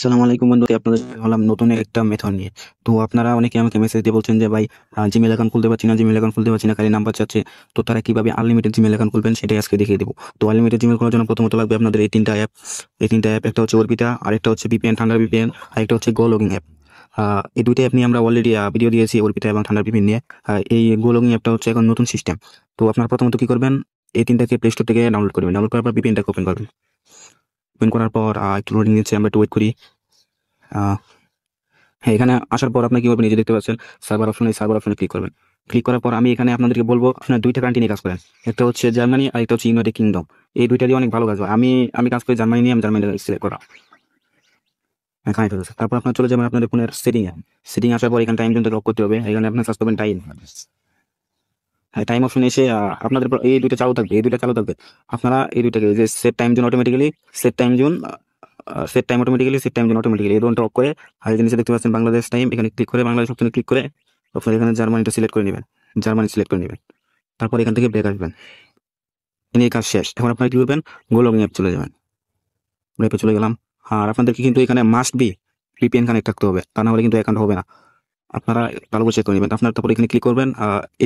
আসসালামু আলাইকুম বন্ধু, আপনাদের হলাম নতুন একটা মেথড নিয়ে। তো আপনারা অনেকে আমাকে মেসেজ দিয়ে বলছেন যে ভাই, জিমেল অ্যাকাউন্ট খুলতে পারছি না, জিমেল অ্যাকাউন্ট খুলতে পারছি না, খালি নাম্বার চাচ্ছে। তো তারা কিভাবে আনলিমিটেড জিমেল অ্যাকাউন্ট খুলবেন সেটাই আজকে দেখিয়ে দেবো। তো আনলিমিটেড জিমেল খোলার জন্য প্রথমত লাগবে আপনাদের এই তিনটা অ্যাপ। একটা হচ্ছে অর্বিটা, আরেকটা হচ্ছে ভিপিএন ঠান্ডার ভিপিএন, আরেকটা হচ্ছে গো লগিং অ্যাপ। এই দুইটা অ্যাপ নিয়ে আমরা অলরেডি ভিডিও দিয়েছি, অর্বিটা এবং ঠান্ডার ভিপিএন নিয়ে। এই গো লগিং অ্যাপটা হচ্ছে এখন নতুন সিস্টেম। তো আপনারা প্রথমত কি করবেন, এই তিনটাকে প্লে স্টোর থেকে ডাউনলোড করবেন। ডাউনলোড করার পর ভিপিএনটাকে ওপেন করবেন। ওপেন করার পর একটু লোডিং নিচ্ছে, আমরা একটু ওয়েট করি। আহ, হ্যাঁ, এখানে আসার পর আপনি কি করবেন, এই যে দেখতে পাচ্ছেন সার্ভার অপশন, এই সার্ভার অপশনে ক্লিক করবেন। ক্লিক করার পর আমি এখানে আপনাদেরকে বলবো আপনার দুইটা কান্ট্রি নিয়ে কাজ করেন। একটা হচ্ছে জার্মানি আর একটা হচ্ছে ইউনাইটেড কিংডম। এই দুইটা দিয়ে অনেক ভালো কাজ হয়। আমি আমি কাজ করি জার্মানি নিয়ে, আমি জার্মানি সিলেক্ট করা। হ্যাঁ, কানেক্ট হচ্ছে। তারপর আপনার চলে যাবেন আপনাদের ফোনের সেটিং আসার পর এখানে টাইম জোনটা লক করতে হবে। এখানে আপনি সার্চ করবেন টাইম। হ্যাঁ, টাইম অপশন এসে আপনাদের এই দুইটা চালু থাকবে, এই দুইটা চালু থাকবে। আপনারা এই দুইটাকে যে set time zone automatically, set time zone set time automatically এই দোনটা অফ করে। আর এই জিনিসটা দেখতে পাচ্ছেন বাংলাদেশ টাইম, এখানে ক্লিক করে বাংলাদেশ অপশনে ক্লিক করে আপনার এখানে জার্মানিটা সিলেক্ট করে নেবেন। জার্মানি সিলেক্ট করে নেবেন। তারপর এখান থেকে ব্রেক আসবেন। এই কাজ শেষ। এখন আপনারা কি করবেন, গো লগিং অ্যাপ চলে যাবেন। অ্যাপে চলে গেলাম। আর আপনাদেরকে কিন্তু এখানে মাস্ট বি ভিপিএন কানেক্ট থাকতে হবে, তা না হলে কিন্তু অ্যাকাউন্ট হবে না। আপনারা ভালো করে চেক করে নেবেন। আপনার তারপর এখানে ক্লিক করবেন,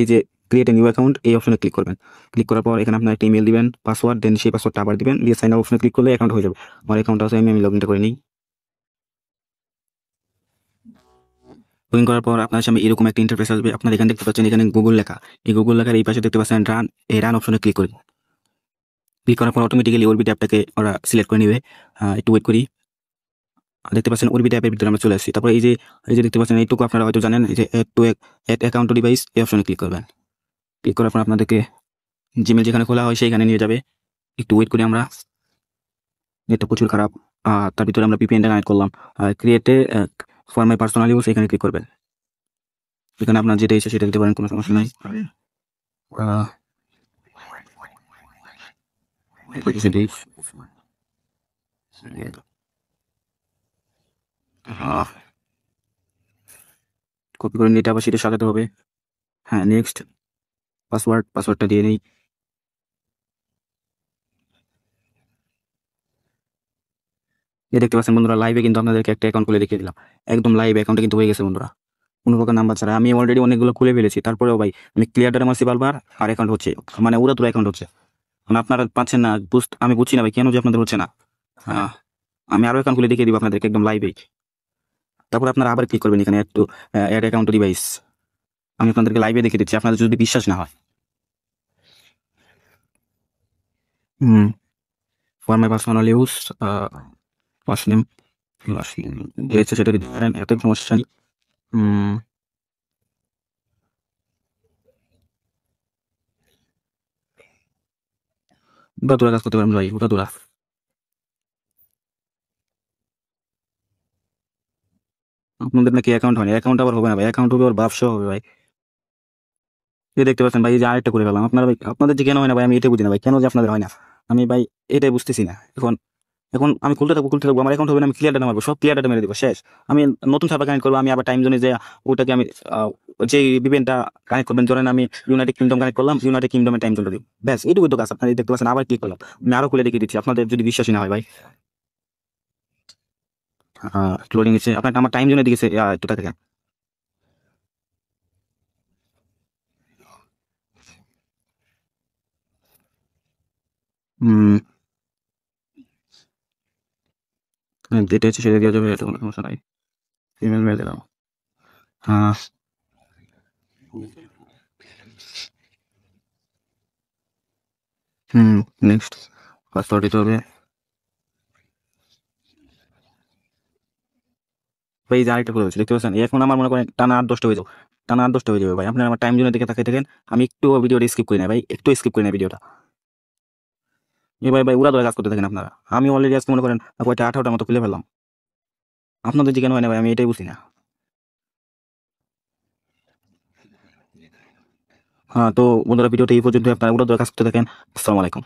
এই যে ক্রিয়েট এ নিউ অ্যাকাউন্ট, এই অপশনে ক্লিক করবেন। ক্লিক করার পর এখানে আপনার একটা ইমেল দিবেন, পাসওয়ার্ড, দেন সেই পাসওয়ার্ডটা আবার দিবেন, দিয়ে সাইন আপ অপশনে ক্লিক করলে অ্যাকাউন্ট হয়ে যাবে। আমার অ্যাকাউন্ট আছে, আমি লগ ইনটা করে নিই। লগ ইন করার পর আপনার সামনে এরকম একটা ইন্টারফেস আসবে। আপনার এখানে দেখতে পাচ্ছেন এখানে গুগল লেখা। এই গুগল লেখার এই পাশে দেখতে পাচ্ছেন রান, এই রান অপশনে ক্লিক করি। ক্লিক করার পর অটোমেটিক্যালি অরবিট অ্যাপটাকে ওরা সিলেক্ট করে নেবে। একটু ওয়েট করি। দেখতে পাচ্ছেন অরবিট অ্যাপের ভিতরে আমরা চলে আসছি। তারপর এই যে দেখতে পাচ্ছেন এইটুকু আপনারা হয়তো জানেন, এই যে অ্যাড অ্যাকাউন্ট টু ডিভাইস, এই অপশনে ক্লিক করবেন। ক্লিক করার পর আপনাদেরকে জিমেল যেখানে খোলা হয় সেইখানে নিয়ে যাবে। একটু ওয়েট করি আমরা। নেটটা প্রচুর খারাপ। তার ভিতরে আমরা পিপিএনটা কানেক্ট করলাম। ক্রিয়েটে ফর মাই পার্সোনাল ইউজ, এখানে ক্লিক করবেন। এখানে আপনার যেটা এসে সেটা দিতে পারেন, কোনো সমস্যা নাই। আহ, কপি করে নিয়ে এটা আবার সেটা সাজাতে হবে। হ্যাঁ, নেক্সট। পাসওয়ার্ডটা দিয়ে নেই। এই দেখতে পাচ্ছেন বন্ধুরা, লাইভে কিন্তু আপনাদেরকে একটা অ্যাকাউন্ট খুলে দেখিয়ে দিলাম। একদম লাইভ অ্যাকাউন্টে কিন্তু হয়ে গেছে বন্ধুরা, কোনো প্রকার নাম্বার ছাড়া। আমি অলরেডি অনেকগুলো খুলে ফেলেছি, তারপরেও ভাই আমি ক্লিয়ার ডাটা মারছি বারবার, আর অ্যাকাউন্ট হচ্ছে, মানে ওরা তোর অ্যাকাউন্ট হচ্ছে। মানে আপনারা পাচ্ছেন না, আমি বুঝছি না ভাই কেন যে আপনাদের হচ্ছে না। আহ, আমি আরো অ্যাকাউন্ট খুলে দেখিয়ে দিব আপনাদেরকে একদম লাইভে। তারপর আপনারা আবার ক্লিক করবেন এখানে একটু অ্যাড অ্যাকাউন্ট ডিভাইস। আমি আপনাদেরকে লাইভে দেখিয়ে দিচ্ছি, আপনাদের যদি বিশ্বাস না হয়। Hmm, for my personal use, first name, last name, সেটা দিতে পারেন, এত সমস্যা নেই। হুম, ওটা তোরা কাজ করতে পারেন ভাই, ওটা তোরা। আপনাদের নাকি অ্যাকাউন্ট হয়নি, অ্যাকাউন্ট আবার হবে না ভাই, অ্যাকাউন্ট হবে ওর ব্যবসা হবে ভাই। এই দেখতে পাচ্ছেন ভাই, এই যে আরেকটা করে ফেলাম। আপনারা ভাই, আপনাদের যে কেন হয় না ভাই, আমি এটাই বুঝি না ভাই, কেন যে আপনাদের হয় না। আমি ভাই এটাই বুঝতেছি না। এখন এখন আমি খুলতে থাকবো, আমার অ্যাকাউন্ট হবে না, আমি ক্লিয়ার ডাটা মারবো, সব ক্লিয়ার ডাটা মেরে দেবো, শেষ। আমি নতুন সার্ভার কানেক্ট করবো, আমি আবার টাইম জোনে যে ওটাকে আমি যে বিপিএনটা কানেক্ট করবেন, ধরেন আমি ইউনাইটেড কিংডম কানেক্ট করলাম, ইউনাইটেড কিংডমের টাইম জোনটা দিব, ব্যাস এইটুকু তো কাজ। আপনারা এই দেখতে পাচ্ছেন আবার ক্লিক করলাম, আমি আরো খুলে দেখিয়ে দিচ্ছি, আপনাদের যদি বিশ্বাসই না হয় ভাই। লোডিং হচ্ছে, আপনার আমার টাইম জোনে দিয়েছে একটু দেখেন। হম, যেটা হচ্ছে সেটা দেওয়া যাবে, এটা কোনো সমস্যা নাই। ইমেল মেল দিলাম। হ্যাঁ, হুম, নেক্সট। পাসওয়ার্ড দিতে হবে ভাই। এই যে আরেকটা করে হচ্ছে দেখতে পাচ্ছেন, এখন আমার মনে করেন টানা 8-10টা হয়ে যাবে, টানা 8-10টা হয়ে যাবে ভাই। আপনার আমার টাইম জোনের দিকে তাকিয়ে থাকেন, আমি একটু ভিডিওটা স্কিপ করি না ভাই, একটু স্কিপ করি না ভিডিওটা। এই ভাই ভাই, উড়া ধরে কাজ করতে থাকেন আপনারা। আমি অলরেডি আজকে মনে করেন কয়টা 18টার মতো খুলে ফেললাম। আপনাদের যে কেন হয় না ভাই, আমি এটাই বুঝি না। হ্যাঁ, তো বন্ধুরা ভিডিওটা এই পর্যন্ত, আপনারা উড়া ধরে কাজ করতে থাকেন। আসসালামু আলাইকুম।